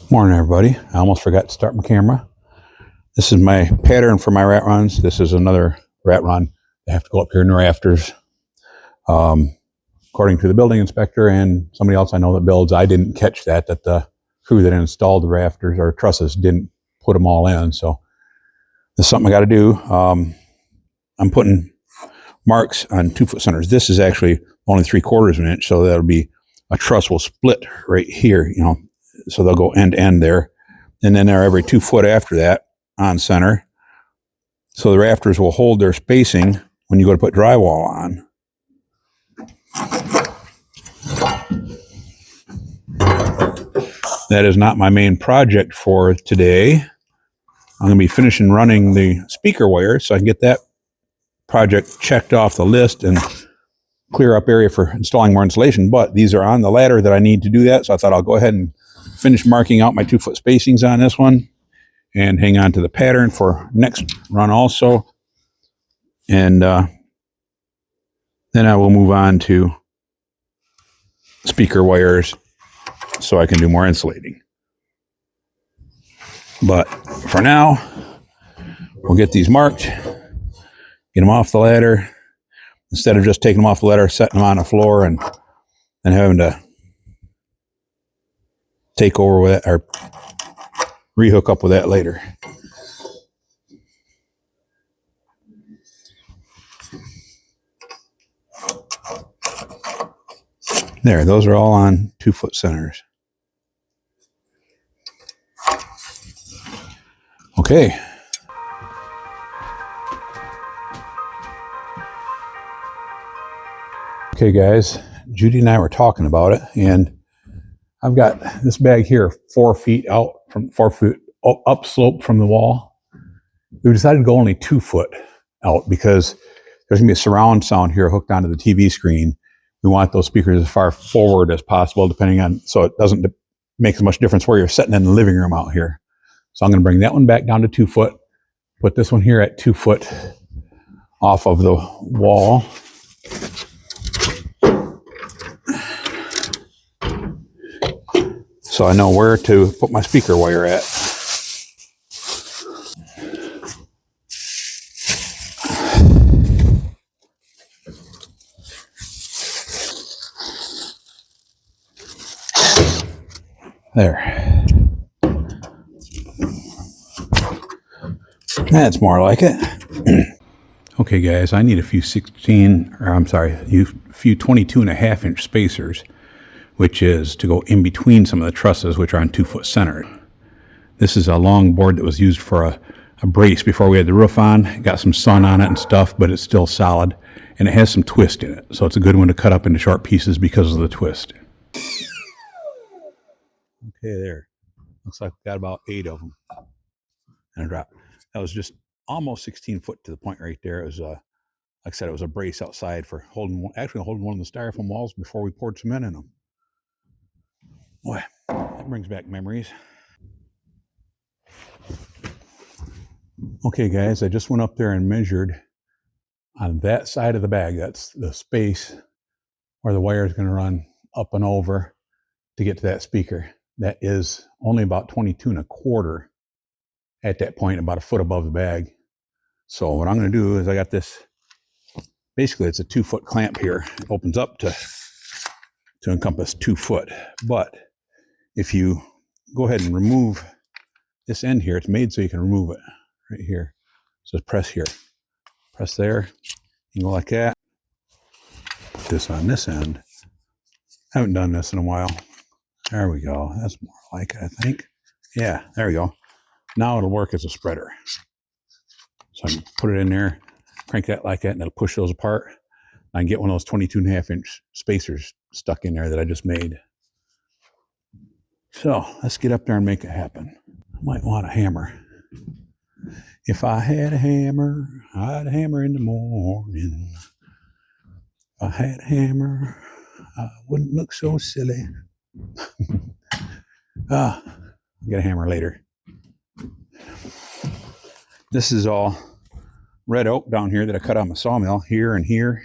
Morning, everybody. I almost forgot to start my camera. This is my pattern for my rat runs. This is another rat run. I have to go up here in the rafters. According to the building inspector and somebody else I know that builds, I didn't catch that the crew that installed the rafters or trusses didn't put them all in. So this is something I got to do. I'm putting marks on 2-foot centers. This is actually only 3/4 of an inch, so that'll be a truss will split right here, so they'll go end to end there. And then they're every 2 foot after that on center. So the rafters will hold their spacing when you go to put drywall on. That is not my main project for today. I'm going to be finishing running the speaker wire so I can get that project checked off the list and clear up area for installing more insulation. But these are on the ladder that I need to do that, so I thought I'll go ahead and finish marking out my 2-foot spacings on this one and hang on to the pattern for next run also. And then I will move on to speaker wires so I can do more insulating. But for now, we'll get these marked, get them off the ladder, instead of just taking them off the ladder, setting them on the floor and having to take over with it or rehook up with that later. There, those are all on 2-foot centers. Okay. Okay, guys, Judy and I were talking about it, and I've got this bag here 4 feet out from 4 feet upslope from the wall. We decided to go only 2 foot out because there's gonna be a surround sound here hooked onto the TV screen. We want those speakers as far forward as possible, depending on, so it doesn't make as much difference where you're sitting in the living room out here. So I'm gonna bring that one back down to 2 foot, put this one here at 2 foot off of the wall. So I know where to put my speaker wire at. There. That's more like it. Okay, guys, I need a few 22.5 inch spacers, which is to go in between some of the trusses, which are on 2-foot center. This is a long board that was used for a brace before we had the roof on. It got some sun on it and stuff, but it's still solid, and it has some twist in it. So it's a good one to cut up into short pieces because of the twist. Okay, there. Looks like we got about 8 of them. And a drop. That was just almost 16 foot to the point right there. It was like I said, it was a brace outside for holding one of the styrofoam walls before we poured cement in them. Boy, that brings back memories. Okay, guys, I just went up there and measured on that side of the bag. That's the space where the wire is going to run up and over to get to that speaker. That is only about 22.25 at that point, about a foot above the bag. So what I'm going to do is I got this, basically it's a 2-foot clamp here. It opens up to encompass 2 foot. But if you go ahead and remove this end here, it's made so you can remove it right here. So press here, press there, you go like that. Put this on this end. I haven't done this in a while. There we go. That's more like it, I think. Yeah, there we go. Now it'll work as a spreader. So I can put it in there, crank that like that, and it'll push those apart. I can get one of those 22.5 inch spacers stuck in there that I just made. So let's get up there and make it happen. I might want a hammer. If I had a hammer, I'd hammer in the morning. If I had a hammer, I wouldn't look so silly. I'll get a hammer later. This is all red oak down here that I cut out of my sawmill here and here.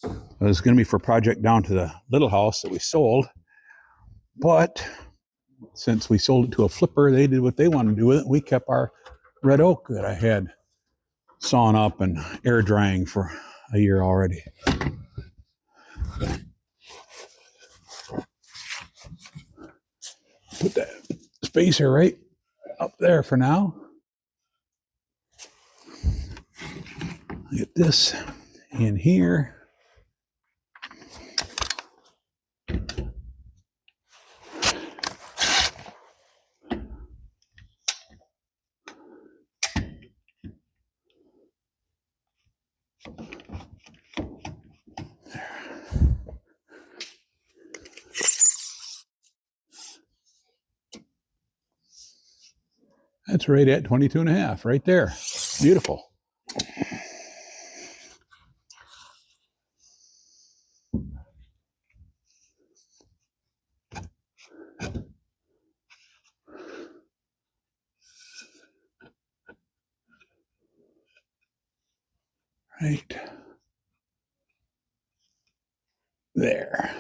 It was going to be for a project down to the little house that we sold, but since we sold it to a flipper, they did what they wanted to do with it. We kept our red oak that I had sawn up and air drying for a year already. Put that spacer right up there for now. Get this in here. That's right at 22.5 right there. Beautiful. Right there.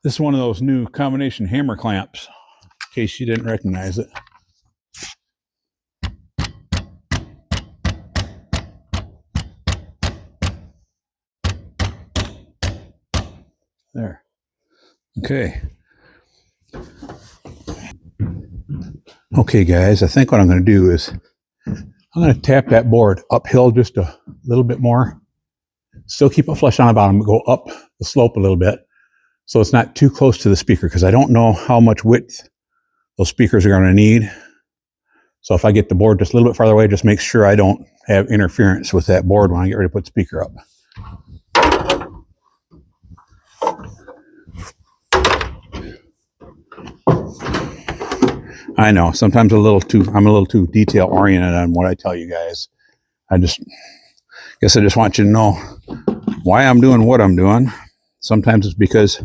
This is one of those new combination hammer clamps, in case you didn't recognize it. There. Okay. Okay, guys, I think what I'm going to do is I'm going to tap that board uphill just a little bit more. Still keep it flush on the bottom, but go up the slope a little bit so it's not too close to the speaker, because I don't know how much width those speakers are going to need. So if I get the board just a little bit farther away, just make sure I don't have interference with that board when I get ready to put the speaker up. I know sometimes I'm a little too detail oriented on what I tell you guys. I guess I just want you to know why I'm doing what I'm doing. Sometimes it's because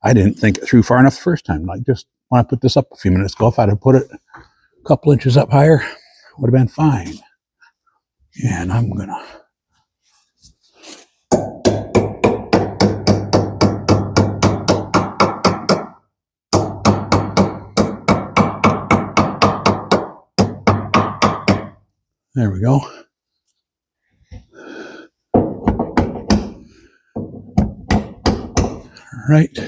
I didn't think it through far enough the first time. Like just when I put this up a few minutes ago, if I'd have put it a couple inches up higher, it would have been fine. And I'm gonna there we go. Right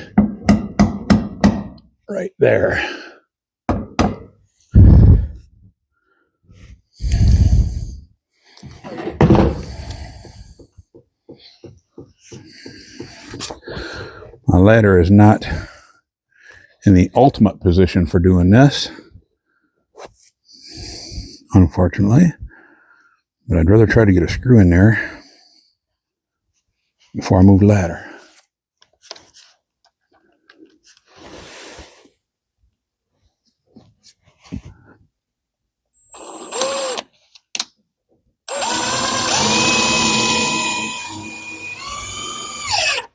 there. My ladder is not in the ultimate position for doing this, unfortunately, but I'd rather try to get a screw in there before I move the ladder.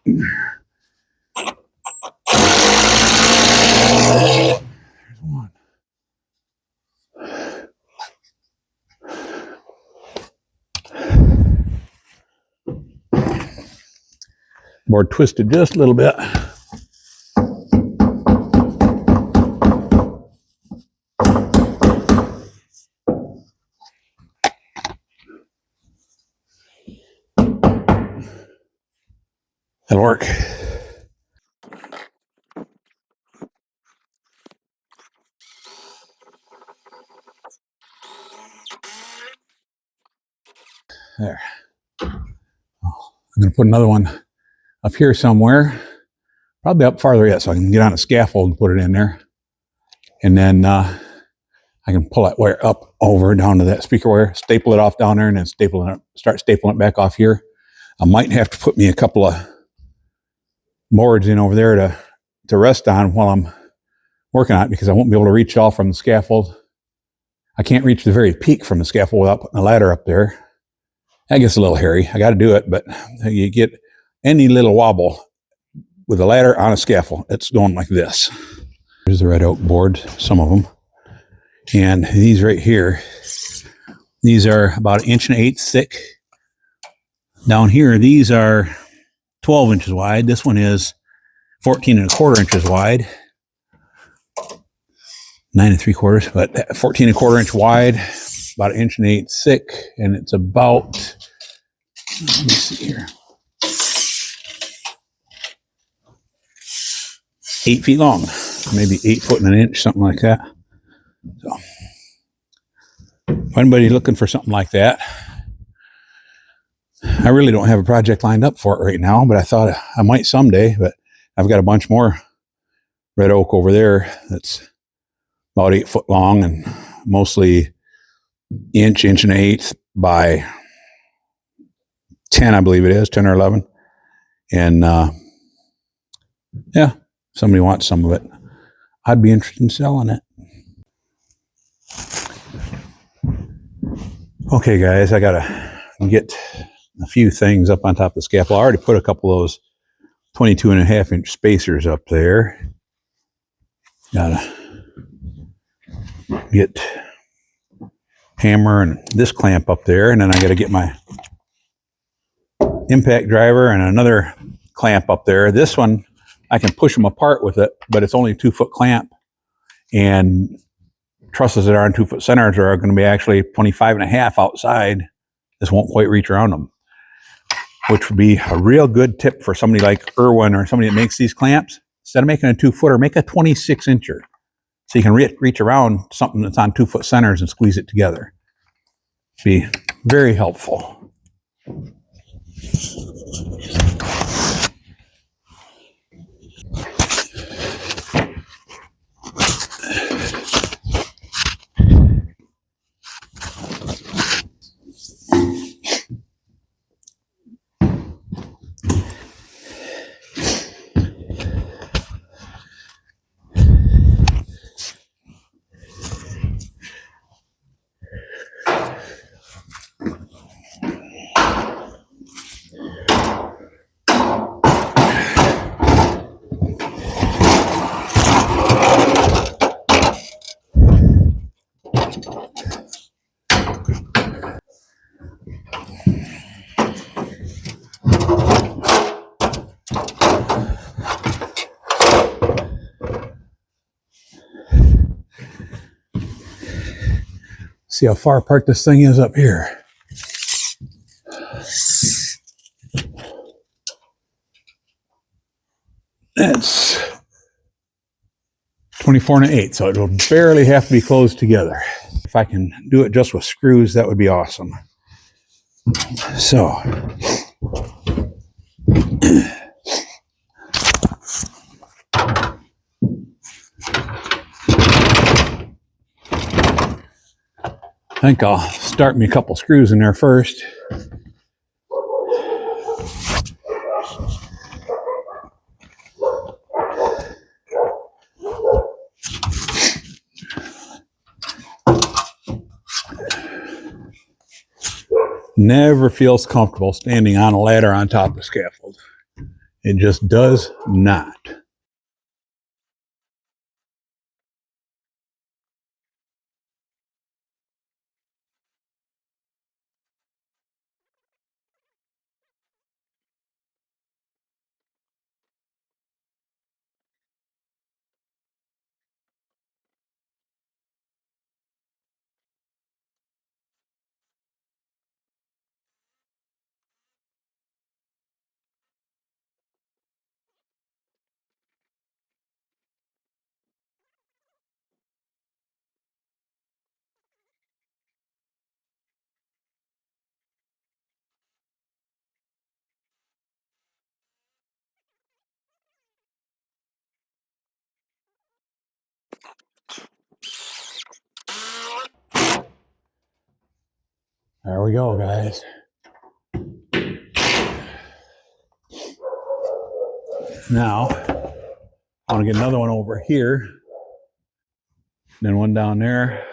There's one. Board twisted just a little bit. That'll work. There. I'm going to put another one up here somewhere, probably up farther yet, so I can get on a scaffold and put it in there. And then I can pull that wire up over down to that speaker wire, staple it off down there, and then start stapling it back off here. I might have to put me a couple of boards in over there to rest on while I'm working on it, because I won't be able to reach off from the scaffold I can't reach the very peak from the scaffold without putting a ladder up there. That gets a little hairy. I got to do it, but you get any little wobble with a ladder on a scaffold, it's going like this. Here's the red oak boards, some of them. And these right here, these are about 1.1/8 thick. Down here, these are 12 inches wide. This one is 14.25 inches wide. 9 3/4, but 14.25 inch wide, about 1.8 inches thick, and it's about, let me see here, 8 feet long, maybe 8 foot and an inch, something like that. So, if anybody's looking for something like that, I really don't have a project lined up for it right now, but I thought I might someday. But I've got a bunch more red oak over there that's about 8 foot long and mostly inch and 1/8 by 10, I believe it is, 10 or 11. And yeah, if somebody wants some of it, I'd be interested in selling it. Okay, guys, I gotta get a few things up on top of the scaffold. I already put a couple of those 22.5 inch spacers up there. Gotta get hammer and this clamp up there, and then I gotta get my impact driver and another clamp up there. This one, I can push them apart with it, but it's only a 2 foot clamp, and trusses that are on 2 foot centers are going to be actually 25.5 outside. This won't quite reach around them, which would be a real good tip for somebody like Irwin or somebody that makes these clamps. Instead of making a 2 footer, make a 26 incher. So you can reach around something that's on 2 foot centers and squeeze it together. Be very helpful. See how far apart this thing is up here. That's 24.1/8, so it'll barely have to be closed together. If I can do it just with screws, that would be awesome. So, I think I'll start me a couple screws in there first. Never feels comfortable standing on a ladder on top of scaffold. It just does not. There we go, guys. Now, I want to get another one over here, then one down there,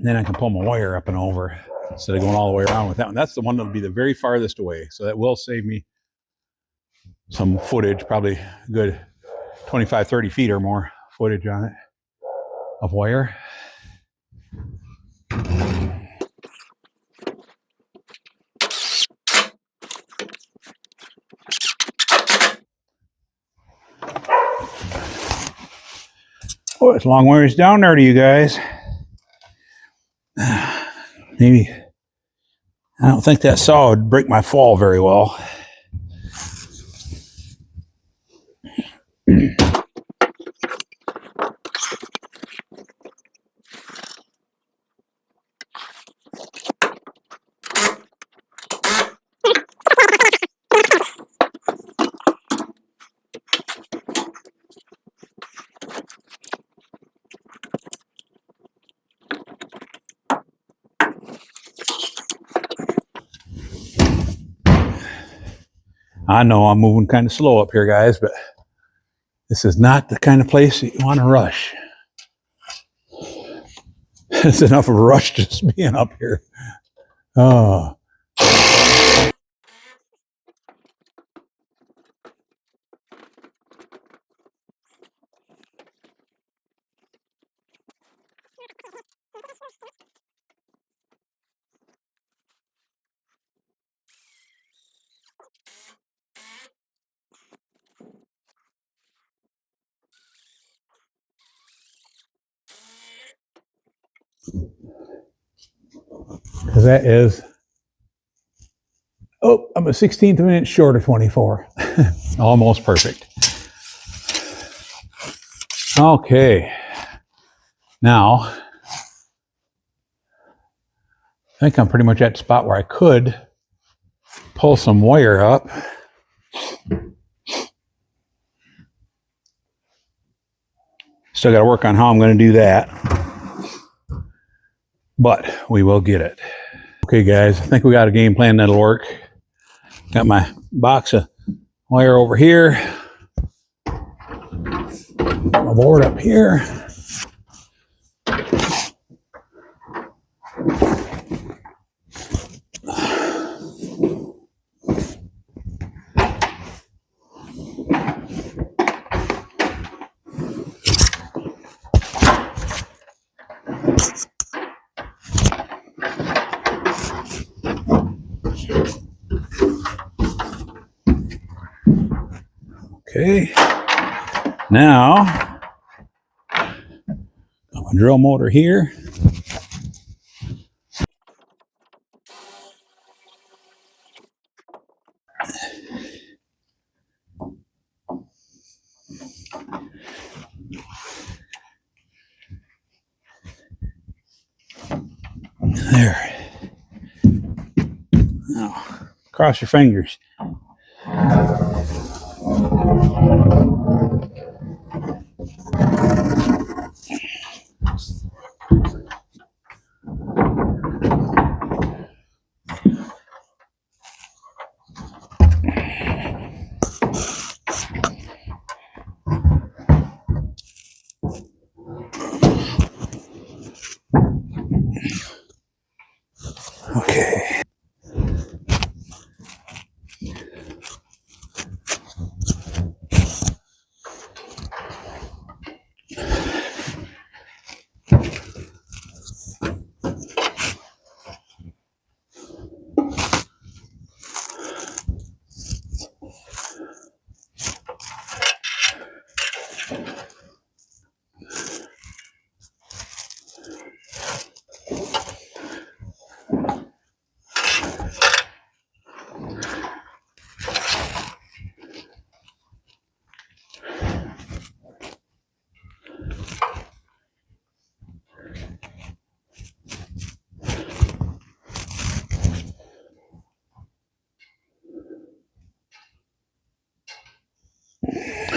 And then I can pull my wire up and over instead of going all the way around with that one. That's the one that'll be the very farthest away. So that will save me some footage, probably a good 25, 30 feet or more footage on it of wire. Oh, it's a long ways down there to you guys. Maybe, I don't think that saw would break my fall very well. I know I'm moving kind of slow up here, guys, but this is not the kind of place that you want to rush. It's enough of a rush just being up here. Oh. Because that is, oh, I'm a 16th of an inch short of 24. Almost perfect. Okay. Now, I think I'm pretty much at the spot where I could pull some wire up. Still got to work on how I'm going to do that. But we will get it. Okay, guys, I think we got a game plan that'll work. Got my box of wire over here. My board up here. Okay, now got my drill motor here. There. Now, cross your fingers. Okay.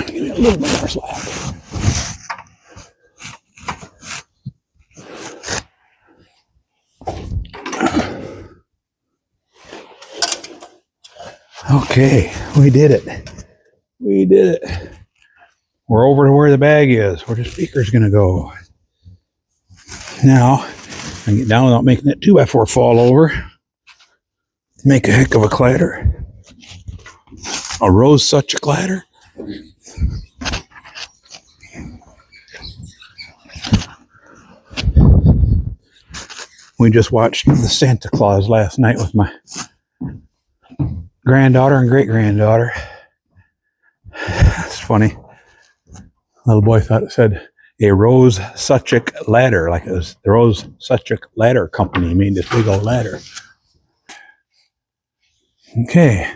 Give me a little bit more slack. Okay, we did it. We did it. We're over to where the bag is, where the speaker's going to go. Now, And get down without making that 2x4 fall over. Make a heck of a clatter. A rose such a clatter. We just watched the Santa Claus last night with my granddaughter and great-granddaughter. It's funny. Little boy thought it said a Rose Suchik ladder, like it was the Rose Suchik Ladder Company made this big old ladder. Okay,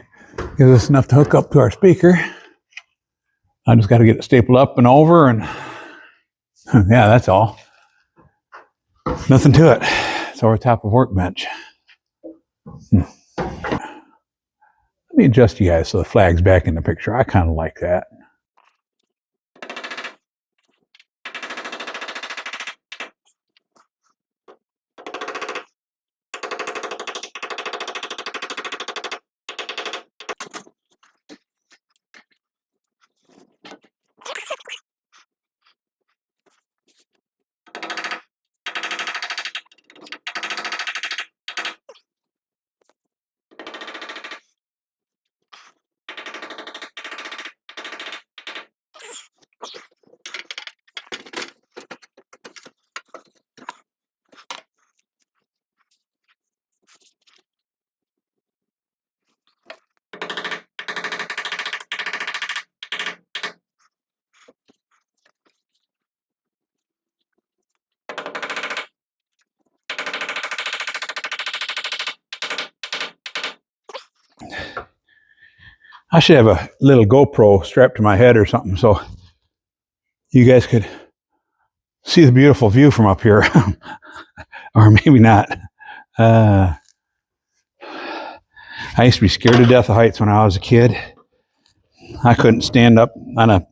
gives us enough to hook up to our speaker. I just got to get it stapled up and over, and yeah, that's all. Nothing to it. It's over top of workbench. Let me adjust you guys so the flag's back in the picture. I kind of like that. I should have a little GoPro strapped to my head or something so you guys could see the beautiful view from up here. Or maybe not. I used to be scared to death of heights when I was a kid. I couldn't stand up on I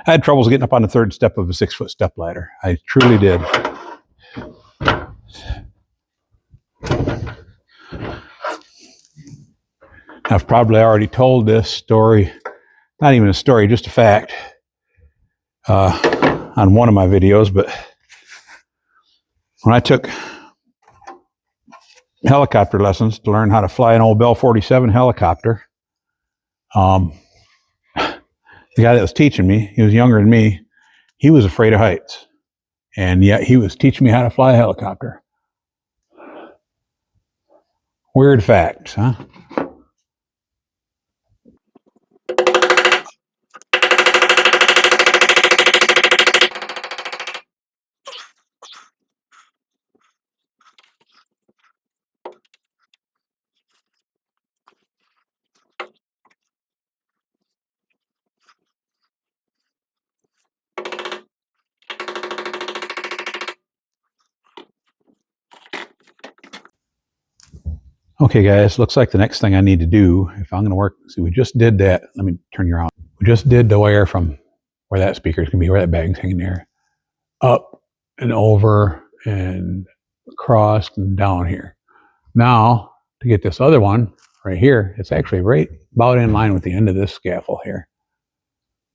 had troubles getting up on the third step of a 6-foot step ladder. I truly did. I've probably already told this story, not even a story, just a fact, on one of my videos, but when I took helicopter lessons to learn how to fly an old Bell 47 helicopter, the guy that was teaching me, he was younger than me, he was afraid of heights, and yet he was teaching me how to fly a helicopter. Weird facts, huh? Okay, guys, looks like the next thing I need to do, if I'm going to work, see, we just did that. Let me turn you around. We just did the wire from where that speaker is going to be, where that bag's hanging there, up and over and across and down here. Now, to get this other one right here, it's actually right about in line with the end of this scaffold here.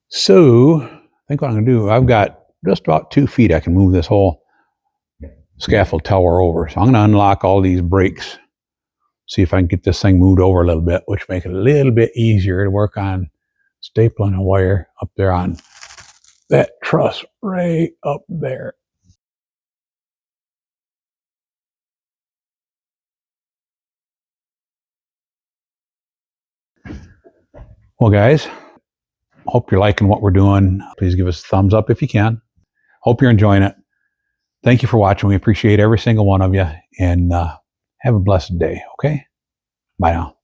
So, I think what I'm going to do, I've got just about 2 feet I can move this whole scaffold tower over. So I'm going to unlock all these brakes, see if I can get this thing moved over a little bit, which make it a little bit easier to work on stapling a wire up there on that truss right up there. Well, guys, hope you're liking what we're doing. Please give us a thumbs up if you can. Hope you're enjoying it. Thank you for watching. We appreciate every single one of you, and have a blessed day, okay? Bye now.